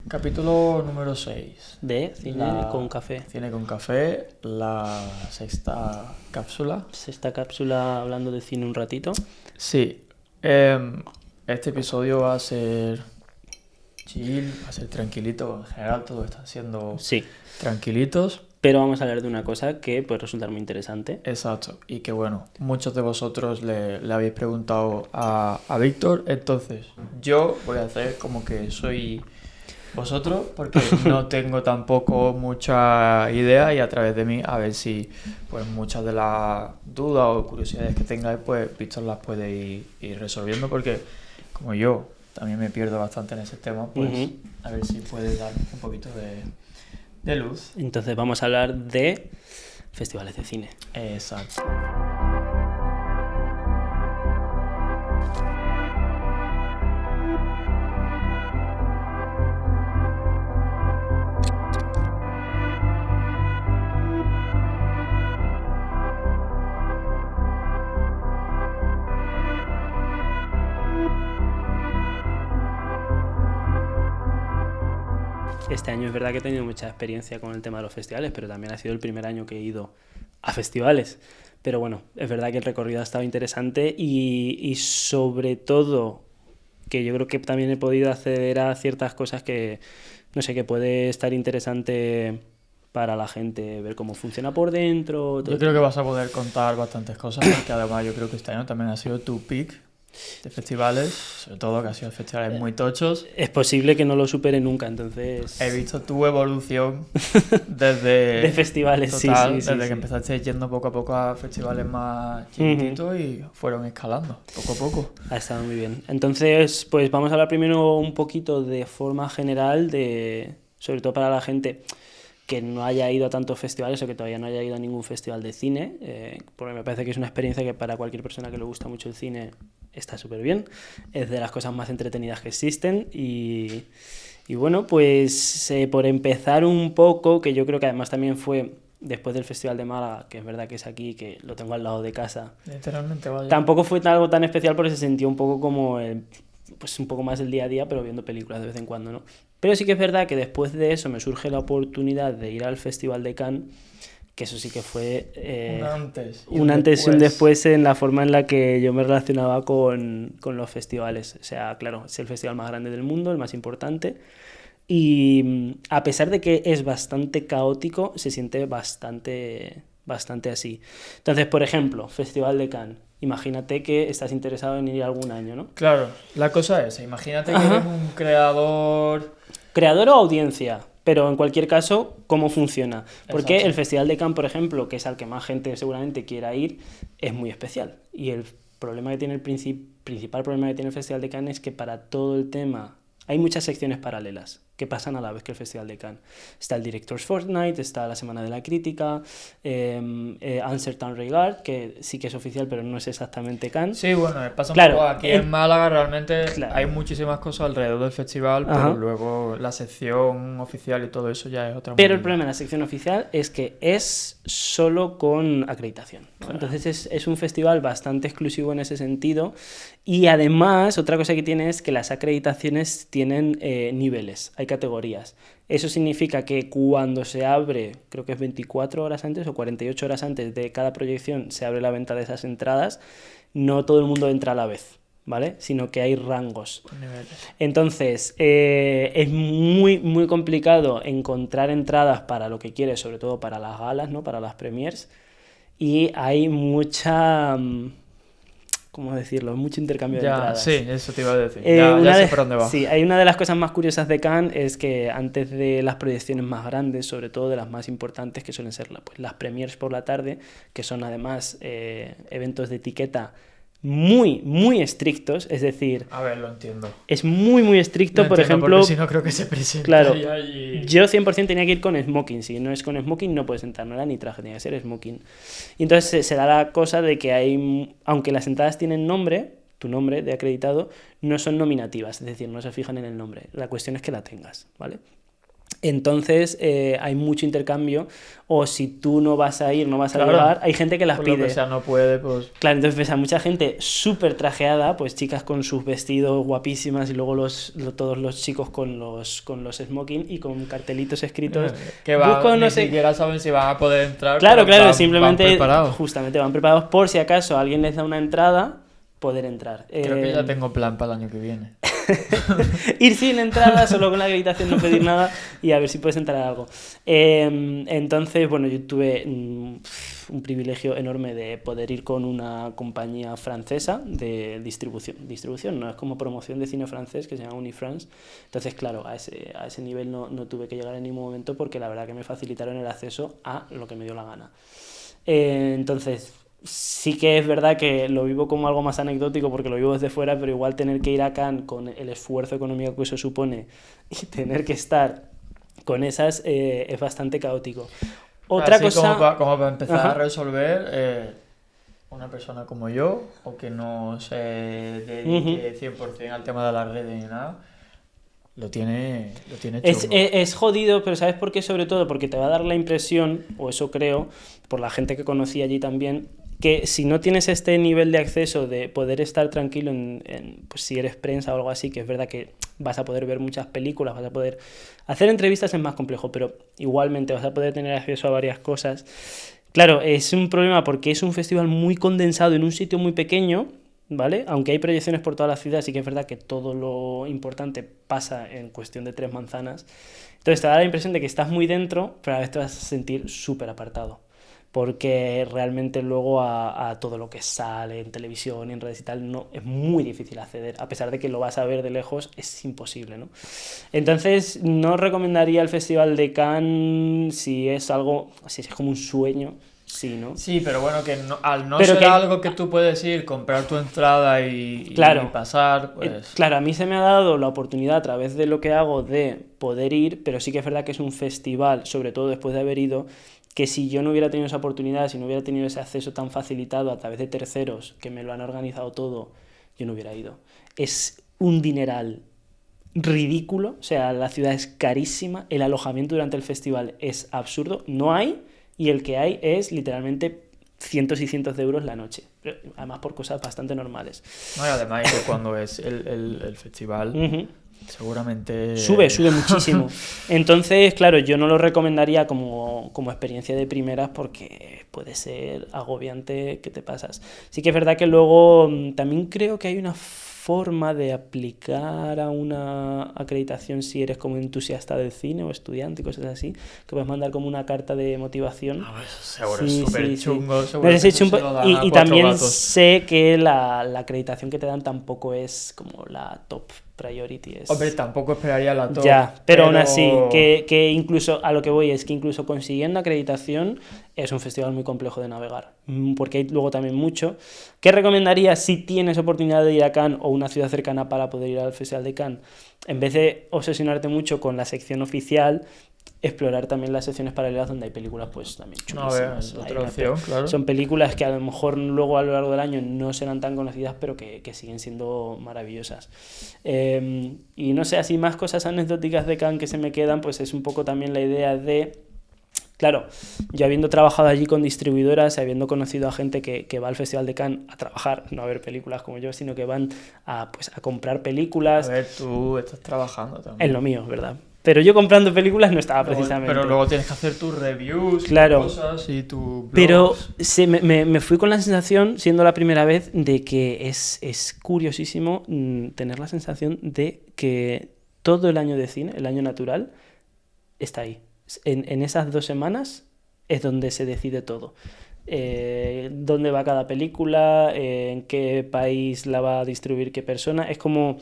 Capítulo número 6 de Cine con Café. Cine con Café, la sexta cápsula. Sexta cápsula hablando de cine un ratito. Sí, este episodio va a ser chill, va a ser tranquilito. En general todo está siendo tranquilitos. Pero vamos a hablar de una cosa que puede resultar muy interesante. Exacto, y que bueno, muchos de vosotros le habéis preguntado a Víctor, entonces yo voy a hacer como que soy vosotros porque no tengo tampoco mucha idea y a través de mí a ver si pues muchas de las dudas o curiosidades que tengáis pues Víctor las puede ir resolviendo, porque como yo también me pierdo bastante en ese tema, pues a ver si puede dar un poquito de luz. Entonces vamos a hablar de festivales de cine. Exacto. Este año es verdad que he tenido mucha experiencia con el tema de los festivales, pero también ha sido el primer año que he ido a festivales. Pero bueno, es verdad que el recorrido ha estado interesante y sobre todo que yo creo que también he podido acceder a ciertas cosas que, no sé, que puede estar interesante para la gente, ver cómo funciona por dentro. Yo creo que vas a poder contar bastantes cosas, porque además yo creo que este año también ha sido tu pick de festivales, sobre todo que ha sido festivales muy tochos. Es posible que no lo supere nunca, entonces... He visto tu evolución desde... de festivales, total, sí. desde que empezaste yendo poco a poco a festivales más chiquititos y fueron escalando, poco a poco. Ha estado muy bien. Entonces, pues vamos a hablar primero un poquito de forma general, sobre todo para la gente que no haya ido a tantos festivales o que todavía no haya ido a ningún festival de cine, porque me parece que es una experiencia que para cualquier persona que le gusta mucho el cine está súper bien, es de las cosas más entretenidas que existen y bueno, pues por empezar un poco, que yo creo que además también fue después del Festival de Málaga, que es verdad que es aquí, que lo tengo al lado de casa. Literalmente, vaya. Tampoco fue algo tan especial porque se sintió un poco como pues un poco más el día a día, pero viendo películas de vez en cuando, ¿no? Pero sí que es verdad que después de eso me surge la oportunidad de ir al Festival de Cannes, que eso sí que fue un antes y un después en la forma en la que yo me relacionaba con los festivales. O sea, claro, es el festival más grande del mundo, el más importante, y a pesar de que es bastante caótico, se siente bastante así. Entonces, por ejemplo, Festival de Cannes. Imagínate que estás interesado en ir algún año, ¿no? Claro, la cosa es, imagínate que eres un creador... ¿Creador o audiencia? Pero en cualquier caso, ¿cómo funciona? Porque Exacto. el Festival de Cannes, por ejemplo, que es al que más gente seguramente quiera ir, es muy especial. Y el problema que tiene principal problema que tiene el Festival de Cannes es que para todo el tema hay muchas secciones paralelas que pasan a la vez que el Festival de Cannes. Está el Directors Fortnight, está la Semana de la Crítica, Uncertain Regard, que sí que es oficial, pero no es exactamente Cannes. Sí, bueno, pasa un poco aquí en Málaga, realmente hay muchísimas cosas alrededor del festival, pero luego la sección oficial y todo eso ya es otra. Pero el problema de la sección oficial es que es solo con acreditación, ¿no? Claro. Entonces es un festival bastante exclusivo en ese sentido, y además otra cosa que tiene es que las acreditaciones tienen niveles, hay categorías. Eso significa que cuando se abre, creo que es 24 horas antes o 48 horas antes de cada proyección, se abre la venta de esas entradas, no todo el mundo entra a la vez, ¿vale? Sino que hay rangos. Entonces, es muy complicado encontrar entradas para lo que quieres, sobre todo para las galas, ¿no? Para las premiers, y hay mucha... ¿cómo decirlo? Mucho intercambio de entradas. Sí, eso te iba a decir. Ya sé por dónde va. Sí, hay una de las cosas más curiosas de Cannes es que antes de las proyecciones más grandes, sobre todo de las más importantes, que suelen ser pues, las premiers por la tarde, que son además eventos de etiqueta muy estrictos, es decir... A ver, lo entiendo. Es muy estricto, por ejemplo... Porque si no creo que se presente. Claro, yo 100% tenía que ir con smoking. Si no es con smoking no puedes entrar, no era ni traje, tenía que ser smoking. Y entonces se da la cosa de que hay... Aunque las entradas tienen nombre, tu nombre de acreditado, no son nominativas, es decir, no se fijan en el nombre. La cuestión es que la tengas, ¿vale? Entonces hay mucho intercambio, o si tú no vas a ir, no vas a llegar, hay gente que las por pide. Lo que sea, no puede, pues... Claro, entonces ves a mucha gente súper trajeada, pues chicas con sus vestidos guapísimas y luego todos los chicos con los smoking y con cartelitos escritos. Que ni siquiera saben si van a poder entrar. Claro, simplemente justamente van preparados por si acaso alguien les da una entrada, poder entrar. Creo que ya tengo plan para el año que viene. Ir sin entrada, solo con la acreditación, no pedir nada y a ver si puedes entrar a algo. Entonces, bueno, yo tuve un privilegio enorme de poder ir con una compañía francesa de distribución, no es como promoción de cine francés, que se llama Unifrance. Entonces, claro, a ese nivel no tuve que llegar en ningún momento, porque la verdad que me facilitaron el acceso a lo que me dio la gana. Entonces, sí que es verdad que lo vivo como algo más anecdótico porque lo vivo desde fuera, pero igual tener que ir a Cannes con el esfuerzo económico que eso supone y tener que estar con esas es bastante caótico. Otra cosa... Como para empezar a resolver, una persona como yo, o que no se dedique 100% al tema de las redes ni nada, lo tiene chungo. Es jodido, pero ¿sabes por qué? Sobre todo porque te va a dar la impresión, o eso creo, por la gente que conocí allí también, que si no tienes este nivel de acceso de poder estar tranquilo pues si eres prensa o algo así, que es verdad que vas a poder ver muchas películas, vas a poder hacer entrevistas, es más complejo, pero igualmente vas a poder tener acceso a varias cosas. Claro, es un problema porque es un festival muy condensado en un sitio muy pequeño, ¿vale? Aunque hay proyecciones por toda la ciudad, sí que es verdad que todo lo importante pasa en cuestión de 3 manzanas. Entonces te da la impresión de que estás muy dentro, pero a la vez te vas a sentir súper apartado. Porque realmente luego a todo lo que sale en televisión y en redes y tal, no, es muy difícil acceder. A pesar de que lo vas a ver de lejos, es imposible, ¿no? Entonces, no recomendaría el Festival de Cannes si es como un sueño. Sí, ¿no? Sí, pero bueno, que al no ser algo que tú puedes ir, comprar tu entrada y pasar, pues... Claro, a mí se me ha dado la oportunidad a través de lo que hago de poder ir, pero sí que es verdad que es un festival, sobre todo después de haber ido, que si yo no hubiera tenido esa oportunidad, si no hubiera tenido ese acceso tan facilitado a través de terceros que me lo han organizado todo, yo no hubiera ido. Es un dineral ridículo, o sea, la ciudad es carísima, el alojamiento durante el festival es absurdo, no hay... Y el que hay es literalmente cientos y cientos de euros la noche. Pero además por cosas bastante normales. No, y además que cuando es el festival, seguramente... Sube muchísimo. Entonces, claro, yo no lo recomendaría como experiencia de primeras porque puede ser agobiante que te pasas. Sí que es verdad que luego también creo que hay una forma de aplicar a una acreditación si eres como entusiasta del cine o estudiante y cosas así, que puedes mandar como una carta de motivación. Seguro es súper chungo. Y también sé que la acreditación que te dan tampoco es como la top priority. Hombre, tampoco esperaría la top. Ya, pero aún así, que incluso, a lo que voy es que incluso consiguiendo acreditación es un festival muy complejo de navegar, porque hay luego también mucho. ¿Qué recomendaría si tienes oportunidad de ir a Cannes o una ciudad cercana para poder ir al Festival de Cannes? En vez de obsesionarte mucho con la sección oficial, explorar también las secciones paralelas donde hay películas pues también chulísimas. Otra opción, claro. Son películas que a lo mejor luego a lo largo del año no serán tan conocidas, pero que siguen siendo maravillosas. Y no sé, así más cosas anecdóticas de Cannes que se me quedan, pues es un poco también la idea de... Claro, yo habiendo trabajado allí con distribuidoras, habiendo conocido a gente que va al Festival de Cannes a trabajar, no a ver películas como yo, sino que van a comprar películas. A ver, tú estás trabajando también. Es lo mío, ¿verdad? Pero yo comprando películas no estaba precisamente. Pero luego tienes que hacer tus reviews, claro, tus cosas y tu blogs. Pero me fui con la sensación, siendo la primera vez, de que es curiosísimo tener la sensación de que todo el año de cine, el año natural, está ahí. En esas 2 semanas es donde se decide todo. Dónde va cada película, en qué país la va a distribuir qué persona. Es como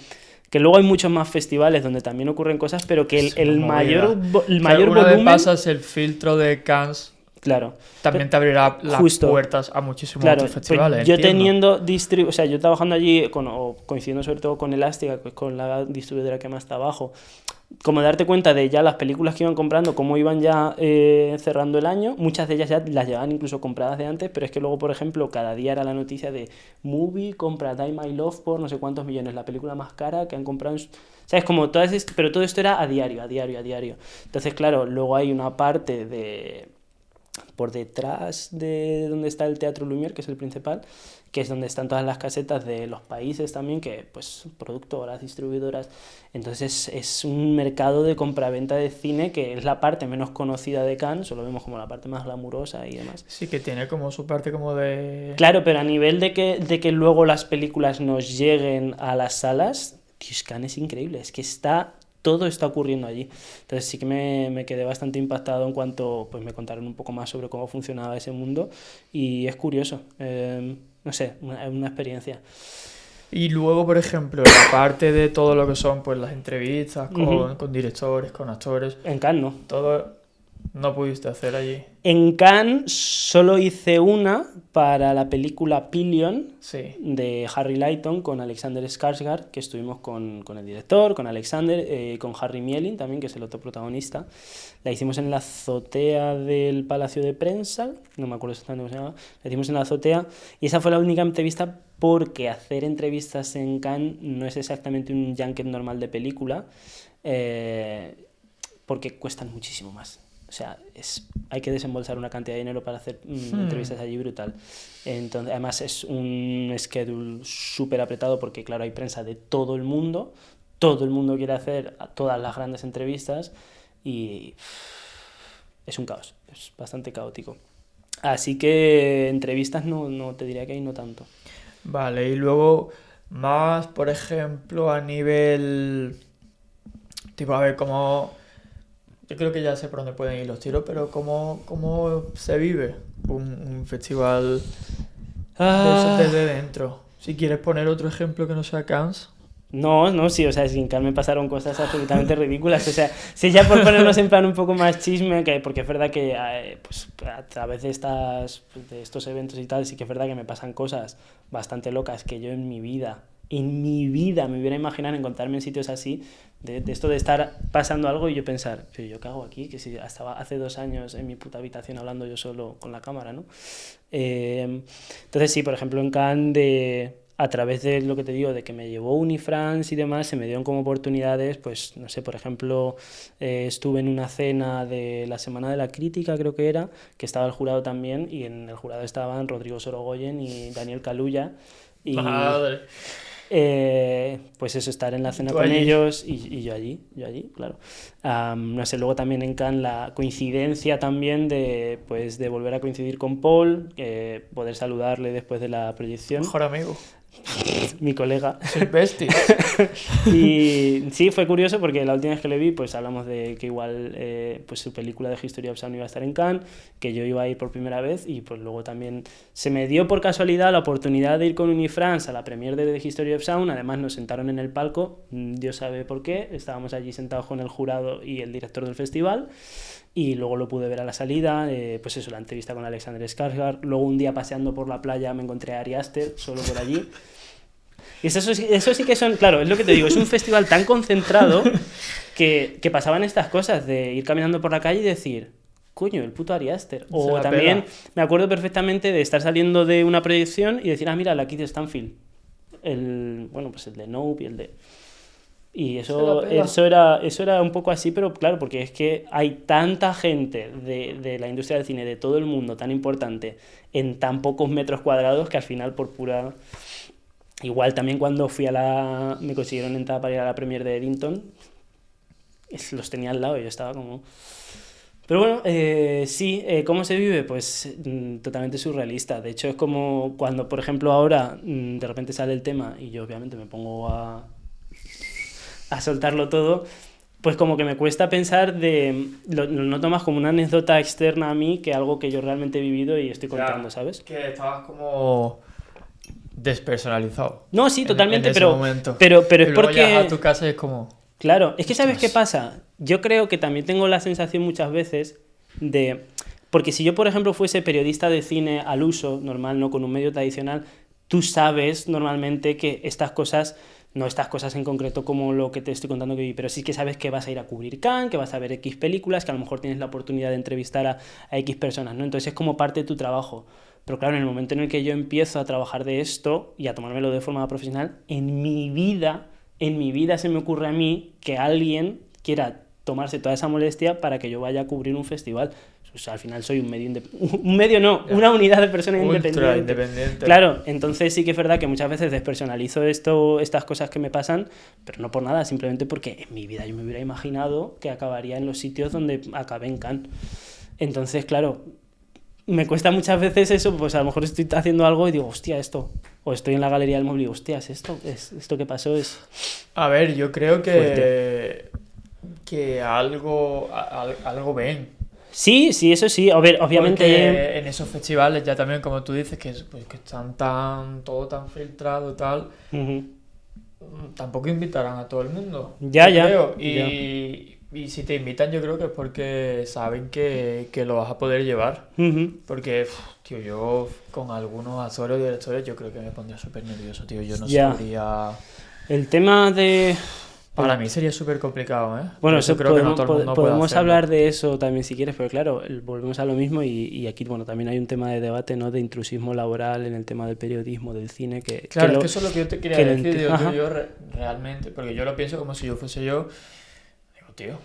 que luego hay muchos más festivales donde también ocurren cosas, pero que el mayor volumen... Una vez pasas el filtro de Cannes, claro, también te abrirá las puertas a muchísimos otros festivales. Pues yo teniendo yo trabajando allí, coincidiendo sobre todo con Elástica, que es con la distribuidora que más está abajo, como darte cuenta de ya las películas que iban comprando, cómo iban ya cerrando el año, muchas de ellas ya las llevaban incluso compradas de antes, pero es que luego, por ejemplo, cada día era la noticia de Movie compra Die My Love por no sé cuántos millones, la película más cara que han comprado ¿Sabes? Como pero todo esto era a diario, a diario, a diario. Entonces, claro, luego hay una parte por detrás de donde está el Teatro Lumière, que es el principal, que es donde están todas las casetas de los países también, que pues productoras, distribuidoras. Entonces es un mercado de compraventa de cine que es la parte menos conocida de Cannes, solo vemos como la parte más glamurosa y demás. Sí, que tiene como su parte como de... Claro, pero a nivel de que luego las películas nos lleguen a las salas, tío, Cannes es increíble, es que todo está ocurriendo allí. Entonces sí que me quedé bastante impactado en cuanto pues me contaron un poco más sobre cómo funcionaba ese mundo y es curioso, no sé, una experiencia. Y luego, por ejemplo, la parte de todo lo que son pues las entrevistas con directores, con actores, En Cannes no. todo no pudiste hacer allí. En Cannes solo hice una para la película Pillion Sí. de Harry Lighton con Alexander Skarsgård, que estuvimos con el director, con Alexander, con Harry Mielin también, que es el otro protagonista. La hicimos en la azotea del Palacio de Prensa, no me acuerdo exactamente cómo se llama, la hicimos en la azotea y esa fue la única entrevista porque hacer entrevistas en Cannes no es exactamente un junket normal de película, porque cuestan muchísimo más. O sea, hay que desembolsar una cantidad de dinero para hacer entrevistas allí brutal. Entonces, además es un schedule súper apretado porque, claro, hay prensa de todo el mundo quiere hacer todas las grandes entrevistas y es un caos, es bastante caótico. Así que entrevistas no te diría que hay no tanto. Vale, y luego más, por ejemplo, a nivel... Tipo, a ver, cómo... Yo creo que ya sé por dónde pueden ir los tiros, pero ¿cómo se vive un festival desde dentro? Si quieres poner otro ejemplo que no sea Cannes. No, sí, o sea, sin Cannes me pasaron cosas absolutamente ridículas, o sea, si ya por ponernos en plan un poco más chisme, porque es verdad que pues, a través de estos eventos y tal, sí que es verdad que me pasan cosas bastante locas que yo en mi vida me hubiera imaginado encontrarme en sitios así, de esto de estar pasando algo y yo pensar, pero yo qué hago aquí, que si estaba hace 2 años en mi puta habitación hablando yo solo con la cámara, ¿no? Entonces sí, por ejemplo en Cannes a través de lo que te digo, de que me llevó Unifrance y demás, se me dieron como oportunidades, pues no sé, por ejemplo, estuve en una cena de la Semana de la Crítica, creo que era, que estaba el jurado también, y en el jurado estaban Rodrigo Sorogoyen y Daniel Kaluuya, y Madre. pues eso, estar en la cena Tú con allí. ellos y yo allí, claro. No sé, luego también en Cannes la coincidencia también de volver a coincidir con Paul, poder saludarle después de la proyección. Mejor amigo. Mi colega. Sois besties. Y sí, fue curioso porque la última vez que le vi, pues hablamos de que igual pues su película de History of Sound iba a estar en Cannes, que yo iba a ir por primera vez y pues luego también se me dio por casualidad la oportunidad de ir con Unifrance a la premiere de The History of Sound. Además nos sentaron en el palco, Dios sabe por qué, estábamos allí sentados con el jurado y el director del festival. Y luego lo pude ver a la salida, pues eso, la entrevista con Alexander Skarsgård. Luego un día paseando por la playa me encontré a Ari Aster, solo por allí. Y eso sí que son, claro, es lo que te digo, es un festival tan concentrado que pasaban estas cosas de ir caminando por la calle y decir, coño, el puto Ari Aster. O también me acuerdo perfectamente de estar saliendo de una proyección y decir, mira, la Keith Stanfield. Pues el de Nope y el de... Y eso era un poco así, pero claro, porque es que hay tanta gente de la industria del cine, de todo el mundo, tan importante, en tan pocos metros cuadrados, que al final por pura... Igual también cuando me consiguieron entrar para ir a la premiere de Eddington, los tenía al lado y yo estaba como... Pero bueno, sí, ¿cómo se vive? Pues totalmente surrealista. De hecho es como cuando, por ejemplo, ahora de repente sale el tema y yo obviamente me pongo a soltarlo todo, pues como que me cuesta pensar lo tomas como una anécdota externa a mí que algo que yo realmente he vivido y estoy contando, ¿sabes? Que estabas como despersonalizado. No, sí, totalmente, en ese momento. pero Y es luego porque... llegas a tu casa y es como... Claro, es que ¿sabes qué pasa? Yo creo que también tengo la sensación muchas veces de... Porque si yo, por ejemplo, fuese periodista de cine al uso, normal, no con un medio tradicional, tú sabes normalmente que estas cosas, no estas cosas en concreto como lo que te estoy contando que vi, pero sí que sabes que vas a ir a cubrir Cannes, que vas a ver X películas, que a lo mejor tienes la oportunidad de entrevistar a X personas, ¿no? Entonces es como parte de tu trabajo. Pero claro, en el momento en el que yo empiezo a trabajar de esto y a tomármelo de forma profesional, en mi vida en mi vida se me ocurre a mí que alguien quiera tomarse toda esa molestia para que yo vaya a cubrir un festival. O sea, al final soy un medio una unidad de personas Ultra independiente. independiente. Claro, entonces sí que es verdad que muchas veces despersonalizo estas cosas que me pasan, pero no por nada, simplemente porque en mi vida yo me hubiera imaginado que acabaría en los sitios donde acabé en Cannes. Entonces, claro, me cuesta muchas veces eso, pues a lo mejor estoy haciendo algo y digo, hostia, esto. O estoy en la galería del móvil y digo, hostia, esto que pasó es... A ver, yo creo Fuerte. que algo ven. Sí, eso sí. A ver, obviamente... Porque en esos festivales ya también, como tú dices, pues, que están todo tan filtrado y tal, Uh-huh. tampoco invitarán a todo el mundo. Ya, yo creo. ya. Y si te invitan, yo creo que es porque saben que lo vas a poder llevar. Uh-huh. Porque, tío, yo con algunos actores o directores yo creo que me pondría súper nervioso, tío. Yo no Ya. sabría... El tema de... Para mí sería súper complicado, ¿eh? Bueno, Por eso eso creo que no todo el mundo puede podemos hacerlo. hablar de eso también si quieres, pero claro, volvemos a lo mismo y aquí, bueno, también hay un tema de debate, ¿no? De intrusismo laboral en el tema del periodismo, del cine, que... Claro, que es que eso es lo que yo te quería que lo decir, digo, Ajá. realmente, porque yo lo pienso como si yo fuese yo. Digo, tío,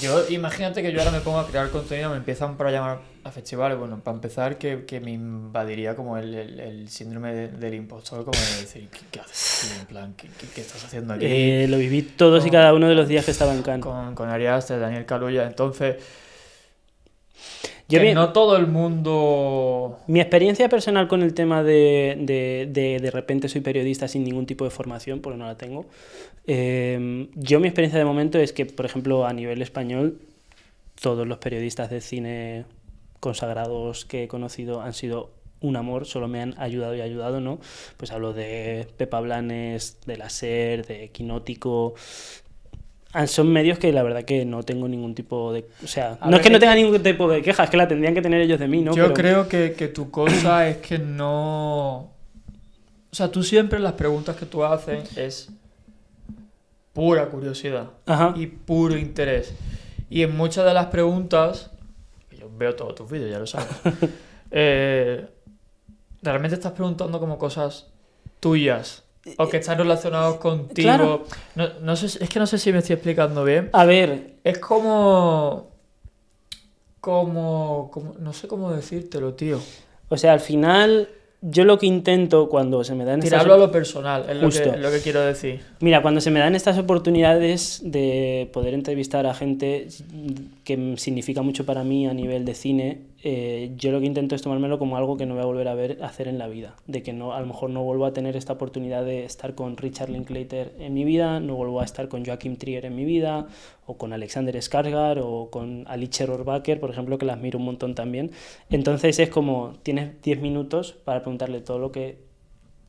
yo imagínate que yo ahora me pongo a crear contenido, me empiezan para llamar a festivales, bueno, para empezar que me invadiría como el síndrome del impostor, como de decir, ¿qué haces aquí? En plan, ¿qué estás haciendo aquí? Lo viví todos y cada uno de los días que estaba en Cannes. Con Ariaste, Daniel Kaluuya, entonces... Yo que vi- no todo el mundo... Mi experiencia personal con el tema de repente soy periodista sin ningún tipo de formación, porque no la tengo. Mi experiencia de momento es que, por ejemplo, a nivel español, todos los periodistas de cine consagrados que he conocido han sido un amor, solo me han ayudado y ayudado, ¿no? Pues hablo de Pepa Blanes, de La Ser, de Quinótico. Son medios que la verdad que no tengo ningún tipo de... O sea, A no es ver, que no tenga ningún tipo de quejas, que la tendrían que tener ellos de mí, ¿no? Yo Pero... creo que tu cosa es que no... O sea, tú siempre las preguntas que tú haces es pura curiosidad Ajá. y puro interés. Y en muchas de las preguntas, yo veo todos tus vídeos, ya lo sabes, realmente estás preguntando como cosas tuyas o que están relacionados contigo. Claro. No sé, es que no sé si me estoy explicando bien. A ver, Es como... No sé cómo decírtelo, tío. o sea, al final yo lo que intento cuando se me dan estas... Tirarlo a lo personal, Justo. es lo que quiero decir. Mira, cuando se me dan estas oportunidades de poder entrevistar a gente que significa mucho para mí a nivel de cine, yo lo que intento es tomármelo como algo que no voy a volver a hacer en la vida. De que no, a lo mejor no vuelvo a tener esta oportunidad de estar con Richard Linklater en mi vida, no vuelvo a estar con Joachim Trier en mi vida, o con Alexander Skarsgård, o con Alice Rohrwacher, por ejemplo, que la admiro un montón también. Entonces es como, tienes 10 minutos para preguntarle todo lo que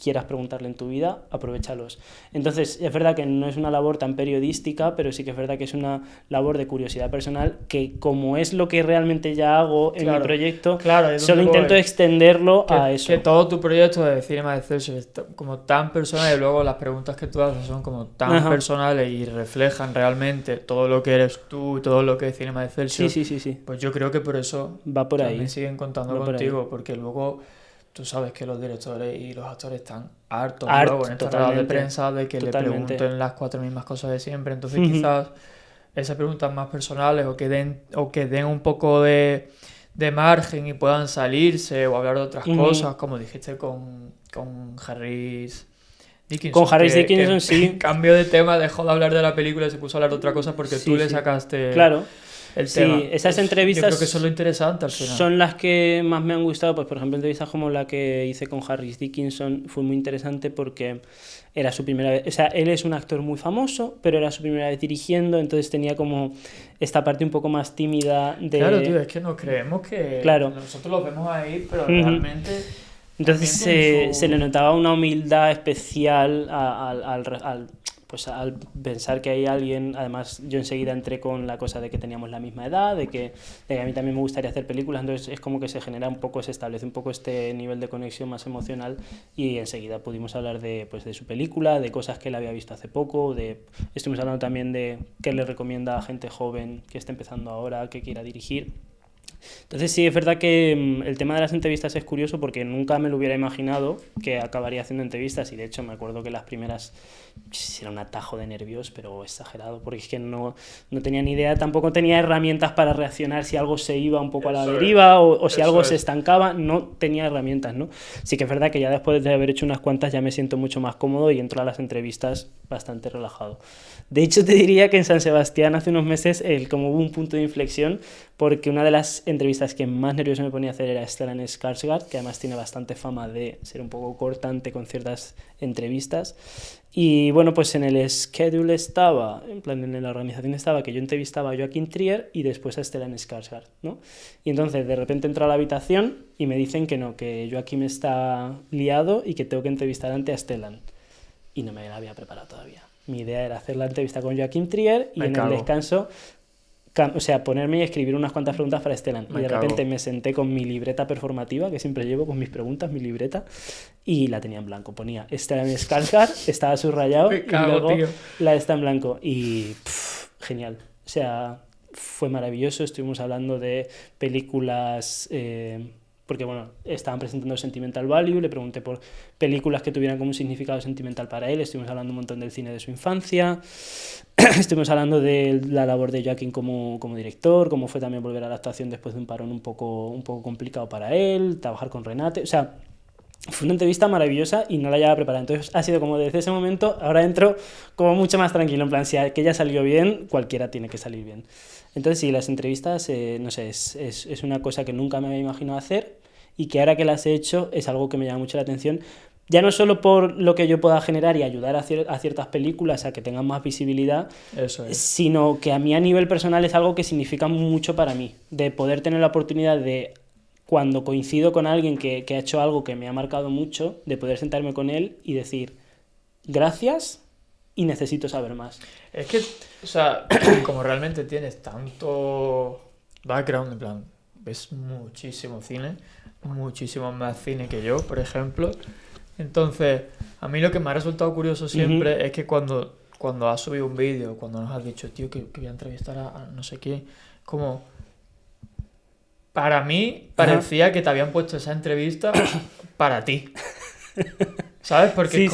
quieras preguntarle en tu vida, aprovéchalos. Entonces, es verdad que no es una labor tan periodística, pero sí que es verdad que es una labor de curiosidad personal que, como es lo que realmente ya hago en mi proyecto, solo intento extenderlo a eso. Que todo tu proyecto de Cinema de Celsius es como tan personal y luego las preguntas que tú haces son como tan personales y reflejan realmente todo lo que eres tú y todo lo que es Cinema de Celsius. Sí. Pues yo creo que por eso va por también ahí. siguen contando contigo, porque luego... Tú sabes que los directores y los actores están hartos luego en estas ruedas de prensa de que le pregunten las 4 mismas cosas de siempre. Entonces quizás esas preguntas más personales o que den un poco de margen y puedan salirse o hablar de otras cosas, como dijiste con Harris Dickinson. Con Harris Dickinson, sí. Cambio de tema, dejó de hablar de la película y se puso a hablar de otra cosa porque tú le sacaste... Claro. El tema. Esas entrevistas yo creo que eso es lo interesante al final. Son las que más me han gustado. Pues por ejemplo, entrevistas como la que hice con Harris Dickinson fue muy interesante porque era su primera vez. O sea, él es un actor muy famoso, pero era su primera vez dirigiendo, entonces tenía como esta parte un poco más tímida de... Claro, tío, es que no creemos que... Claro. Nosotros los vemos ahí, pero realmente... Entonces se le notaba una humildad especial pues al pensar que hay alguien. Además, yo enseguida entré con la cosa de que teníamos la misma edad, de que a mí también me gustaría hacer películas, entonces es como que se genera un poco, se establece un poco este nivel de conexión más emocional y enseguida pudimos hablar de su película, de cosas que él había visto hace poco, estuvimos hablando también de qué le recomienda a gente joven que esté empezando ahora, que quiera dirigir. Entonces sí, es verdad que el tema de las entrevistas es curioso porque nunca me lo hubiera imaginado que acabaría haciendo entrevistas y de hecho me acuerdo que las primeras era un atajo de nervios, pero exagerado, porque es que no tenía ni idea, tampoco tenía herramientas para reaccionar si algo se iba un poco a la deriva o si algo se estancaba, no tenía herramientas, ¿no? Sí que es verdad que ya después de haber hecho unas cuantas ya me siento mucho más cómodo y entro a las entrevistas bastante relajado. De hecho, te diría que en San Sebastián hace unos meses como hubo un punto de inflexión porque una de las entrevistas que más nervioso me ponía a hacer era Stellan Skarsgård, que además tiene bastante fama de ser un poco cortante con ciertas entrevistas. Y bueno, pues en el schedule estaba, en plan en la organización estaba que yo entrevistaba a Joachim Trier y después a Stellan Skarsgård, ¿no? Y entonces de repente entro a la habitación y me dicen que no, que Joachim está liado y que tengo que entrevistar ante a Stellan. Y no me la había preparado todavía. Mi idea era hacer la entrevista con Joachim Trier y en el descanso, o sea, ponerme y escribir unas cuantas preguntas para Stellan. Y de repente me senté con mi libreta performativa, que siempre llevo con mis preguntas, mi libreta, y la tenía en blanco. Ponía Stellan Skarsgård, estaba subrayado y luego la está en blanco. Y genial. O sea, fue maravilloso. Estuvimos hablando de películas... porque bueno, estaban presentando Sentimental Value, le pregunté por películas que tuvieran como un significado sentimental para él, estuvimos hablando un montón del cine de su infancia, estuvimos hablando de la labor de Joaquín como director, cómo fue también volver a la actuación después de un parón un poco complicado para él, trabajar con Renate, o sea, fue una entrevista maravillosa y no la llevaba preparada, entonces ha sido como desde ese momento, ahora entro como mucho más tranquilo, en plan, si aquella salió bien, cualquiera tiene que salir bien. Entonces sí, las entrevistas, no sé, es una cosa que nunca me había imaginado hacer y que ahora que las he hecho es algo que me llama mucho la atención, ya no solo por lo que yo pueda generar y ayudar a ciertas películas a que tengan más visibilidad, sino que a mí a nivel personal es algo que significa mucho para mí, de poder tener la oportunidad de, cuando coincido con alguien que ha hecho algo que me ha marcado mucho, de poder sentarme con él y decir gracias y necesito saber más. Es que, o sea, como realmente tienes tanto background, en plan, ves muchísimo cine, muchísimo más cine que yo, por ejemplo. Entonces, a mí lo que me ha resultado curioso siempre es que cuando has subido un vídeo, cuando nos has dicho, tío, que voy a entrevistar a no sé quién, como... Para mí parecía que te habían puesto esa entrevista para ti. ¿Sabes? Porque sí.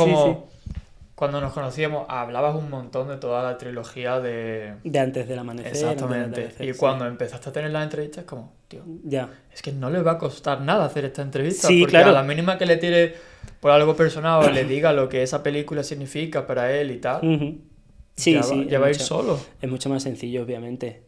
Cuando nos conocíamos hablabas un montón de toda la trilogía de Antes del amanecer. Exactamente. Y cuando empezaste a tener las entrevistas, como, tío, es que no le va a costar nada hacer esta entrevista. Sí, porque claro. A la mínima que le tire por algo personal o le diga lo que esa película significa para él y tal... Sí, ya va a ir solo. Es mucho más sencillo, obviamente.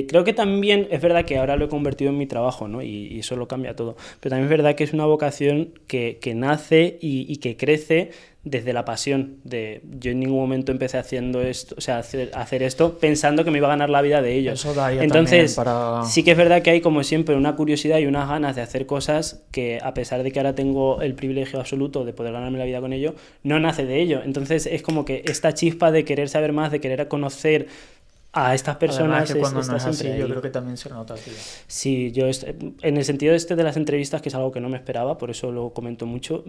Creo que también es verdad que ahora lo he convertido en mi trabajo, ¿no? Y eso lo cambia todo. Pero también es verdad que es una vocación que nace y que crece desde la pasión. Yo en ningún momento empecé haciendo esto, o sea, hacer esto pensando que me iba a ganar la vida de ello. Eso daría Entonces, también para... sí que es verdad que hay como siempre una curiosidad y unas ganas de hacer cosas que, a pesar de que ahora tengo el privilegio absoluto de poder ganarme la vida con ello, no nace de ello. Entonces es como que esta chispa de querer saber más, de querer conocer a estas personas. Además, que cuando no es así, yo creo que también se nota, tío. Sí, yo en el sentido de las entrevistas, que es algo que no me esperaba, por eso lo comento mucho,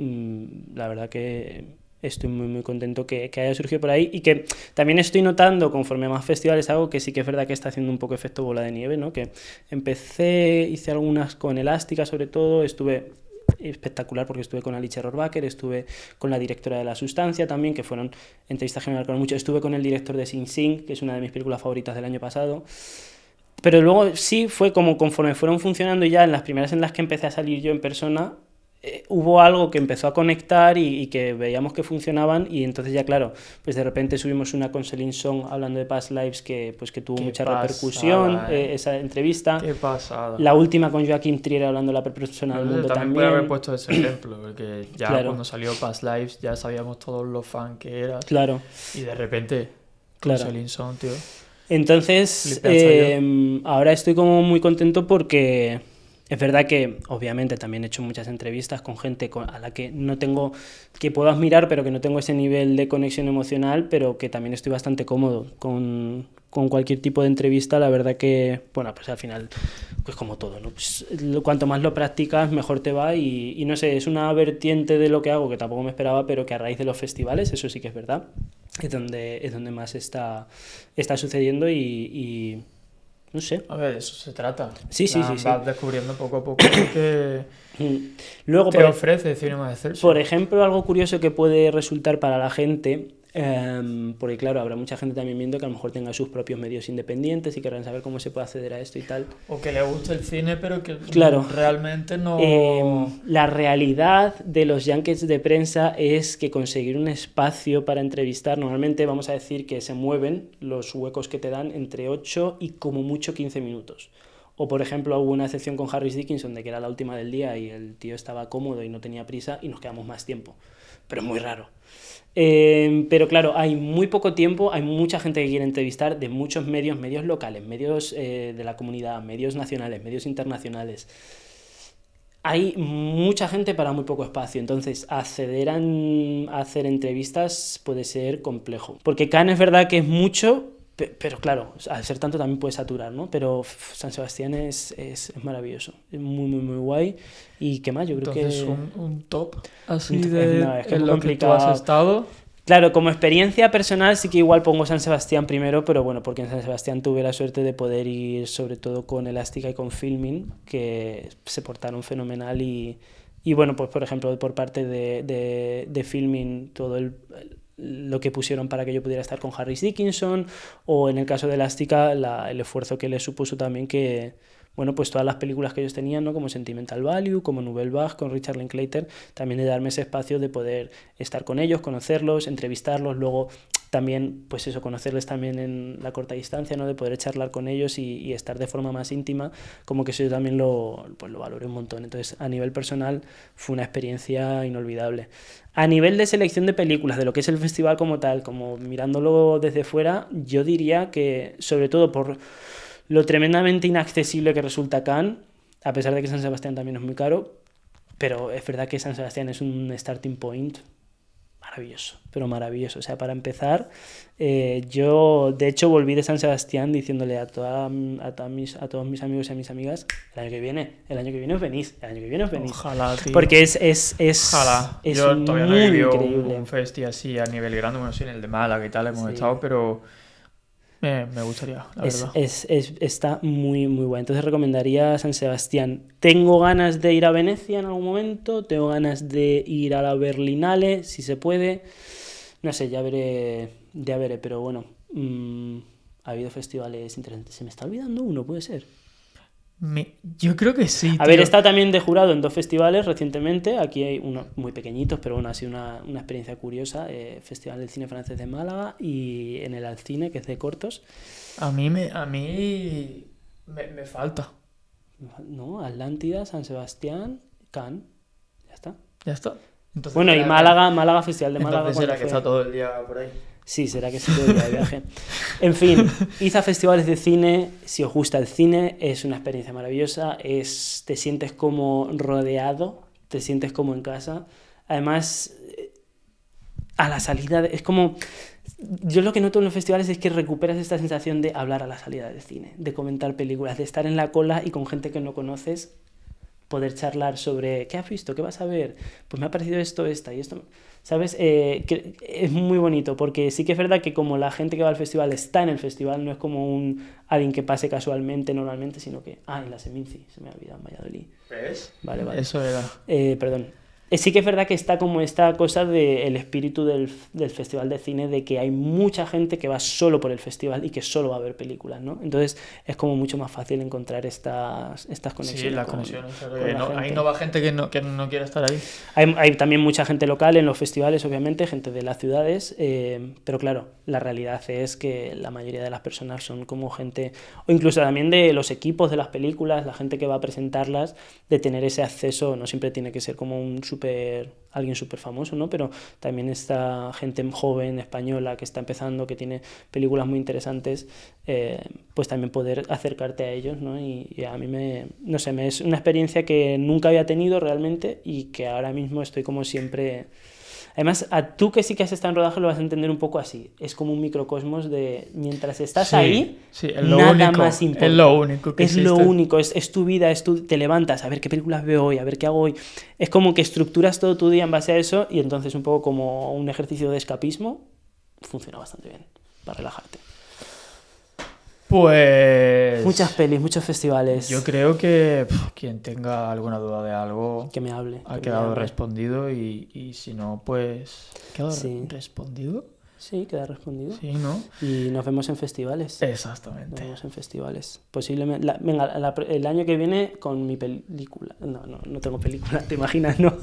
la verdad que estoy muy muy contento que haya surgido por ahí y que también estoy notando conforme a más festivales algo que sí que es verdad que está haciendo un poco efecto bola de nieve, ¿no? Que hice algunas con Elástica sobre todo, estuve espectacular porque estuve con Alicia Rohrwacher, estuve con la directora de La Sustancia también, que fueron entrevistas que me marcaron mucho, estuve con el director de Sing Sing, que es una de mis películas favoritas del año pasado. Pero luego sí fue como conforme fueron funcionando y ya en las primeras en las que empecé a salir yo en persona, hubo algo que empezó a conectar y que veíamos que funcionaban y entonces ya claro, pues de repente subimos una con Celine Song hablando de Past Lives que tuvo mucha repercusión, esa entrevista. Qué pasada. La última con Joachim Trier hablando de la persona del mundo también. Puede haber puesto ese ejemplo, porque ya cuando salió Past Lives ya sabíamos todos los fans que eras. Claro. Y de repente, con Celine Song, tío. Entonces, ahora estoy como muy contento porque... Es verdad que, obviamente, también he hecho muchas entrevistas con gente a la que no tengo, que puedo admirar, pero que no tengo ese nivel de conexión emocional, pero que también estoy bastante cómodo con cualquier tipo de entrevista. La verdad que, bueno, pues al final, pues como todo, ¿no? Pues, cuanto más lo practicas, mejor te va y no sé, es una vertiente de lo que hago que tampoco me esperaba, pero que a raíz de los festivales, eso sí que es verdad, es donde más está sucediendo y No sé. A ver, de eso se trata. Sí, sí, sí, sí. Vas descubriendo poco a poco lo que Luego, te ofrece Cinema Excelsior. por ejemplo, algo curioso que puede resultar para la gente, porque claro, habrá mucha gente también viendo que a lo mejor tenga sus propios medios independientes y querrán saber cómo se puede acceder a esto y tal. O que le guste el cine, pero que Claro. realmente no... La realidad de los junkets de prensa es que conseguir un espacio para entrevistar, normalmente vamos a decir que se mueven los huecos que te dan entre 8 y como mucho 15 minutos. O por ejemplo hubo una excepción con Harris Dickinson de que era la última del día y el tío estaba cómodo y no tenía prisa y nos quedamos más tiempo. Pero es muy raro. Pero claro, hay muy poco tiempo, hay mucha gente que quiere entrevistar de muchos medios, medios locales, medios de la comunidad, medios nacionales, medios internacionales. Hay mucha gente para muy poco espacio, entonces acceder a hacer entrevistas puede ser complejo. Porque Cannes es verdad que es mucho, pero claro, al ser tanto también puede saturar, ¿no? Pero San Sebastián es maravilloso, es muy, muy, muy guay. ¿Y qué más? Yo creo Entonces, que... un top así No, de es que es en muy lo que tú complicado. has estado. Claro, como experiencia personal sí que igual pongo San Sebastián primero, pero bueno, porque en San Sebastián tuve la suerte de poder ir sobre todo con Elástica y con Filmin, que se portaron fenomenal y bueno, pues por ejemplo, por parte de Filmin, todo lo que pusieron para que yo pudiera estar con Harris Dickinson, o en el caso de Elástica, el esfuerzo que les supuso también que, bueno, pues todas las películas que ellos tenían, ¿no? Como Sentimental Value, como Nouvelle Vague, con Richard Linklater, también de darme ese espacio de poder estar con ellos, conocerlos, entrevistarlos, luego también, pues eso, conocerles también en la corta distancia, ¿no? De poder charlar con ellos y estar de forma más íntima, como que eso yo también lo valoré un montón. Entonces, a nivel personal, fue una experiencia inolvidable. A nivel de selección de películas, de lo que es el festival como tal, como mirándolo desde fuera, yo diría que, sobre todo por lo tremendamente inaccesible que resulta Cannes, a pesar de que San Sebastián también es muy caro, pero es verdad que San Sebastián es un starting point maravilloso, pero maravilloso. O sea, para empezar, yo de hecho volví de San Sebastián diciéndole a todos mis amigos y a mis amigas, el año que viene os venís, el año que viene os venís. Ojalá, tío. Porque es Ojalá. es Yo todavía no he muy vivido increíble. un festi así a nivel grande, bueno, sí, en el de Málaga y tal hemos Sí. estado, pero me gustaría, la verdad. Está muy, muy guay. Entonces recomendaría San Sebastián. Tengo ganas de ir a Venecia en algún momento, tengo ganas de ir a la Berlinale, si se puede. No sé, ya veré, pero bueno, ha habido festivales interesantes. Se me está olvidando uno, puede ser. Yo creo que sí, A tío. ver, he estado también de jurado en 2 festivales recientemente. Aquí hay unos muy pequeñitos, pero bueno, ha sido una experiencia curiosa. Festival del Cine Francés de Málaga y en el Alcine, que es de cortos. A mí me falta. No, Atlántida, San Sebastián, Cannes. Ya está. Ya está. Entonces, Bueno, y Málaga, Festival de Málaga. Entonces será que está todo el día por ahí. Sí, será que sí todo el día de viaje. En fin, id a festivales de cine, si os gusta el cine, es una experiencia maravillosa, te sientes como rodeado, te sientes como en casa. Además, a la salida, es como... Yo lo que noto en los festivales es que recuperas esta sensación de hablar a la salida del cine, de comentar películas, de estar en la cola y con gente que no conoces, poder charlar sobre ¿qué has visto? ¿Qué vas a ver? Pues me ha parecido esto, esta y esto... ¿Sabes? Que es muy bonito, porque sí que es verdad que como la gente que va al festival está en el festival, no es como alguien que pase casualmente, normalmente, sino que... en la Seminci, se me ha olvidado, en Valladolid. ¿Ves? Vale. Eso era. Perdón. Sí que es verdad que está como esta cosa del espíritu del festival de cine, de que hay mucha gente que va solo por el festival y que solo va a ver películas, ¿no? Entonces es como mucho más fácil encontrar estas conexiones. Sí, las conexiones. Ahí no va gente que no quiera estar ahí. Hay también mucha gente local en los festivales, obviamente, gente de las ciudades, pero claro, la realidad es que la mayoría de las personas son como gente, o incluso también de los equipos de las películas, la gente que va a presentarlas, de tener ese acceso. No siempre tiene que ser como alguien súper famoso, ¿no? Pero también esta gente joven española que está empezando, que tiene películas muy interesantes, pues también poder acercarte a ellos, ¿no? Y a mí no sé, es una experiencia que nunca había tenido realmente y que ahora mismo estoy como siempre... Además, a tú que sí que has estado en rodaje lo vas a entender un poco así. Es como un microcosmos de mientras estás ahí, nada más importa. Es lo único que existe. Es lo único, es tu vida, te levantas a ver qué películas veo hoy, a ver qué hago hoy. Es como que estructuras todo tu día en base a eso y entonces un poco como un ejercicio de escapismo funciona bastante bien para relajarte. Pues... Muchas pelis, muchos festivales. Yo creo que quien tenga alguna duda de algo Que me hable. ha que me quedado hable. respondido y si no, pues... ¿Ha quedado Sí. respondido? Sí, queda respondido. Sí, ¿no? Y nos vemos en festivales. Nos Exactamente. vemos en festivales. Posiblemente. Venga, el año que viene con mi película. No tengo película, ¿te imaginas? No.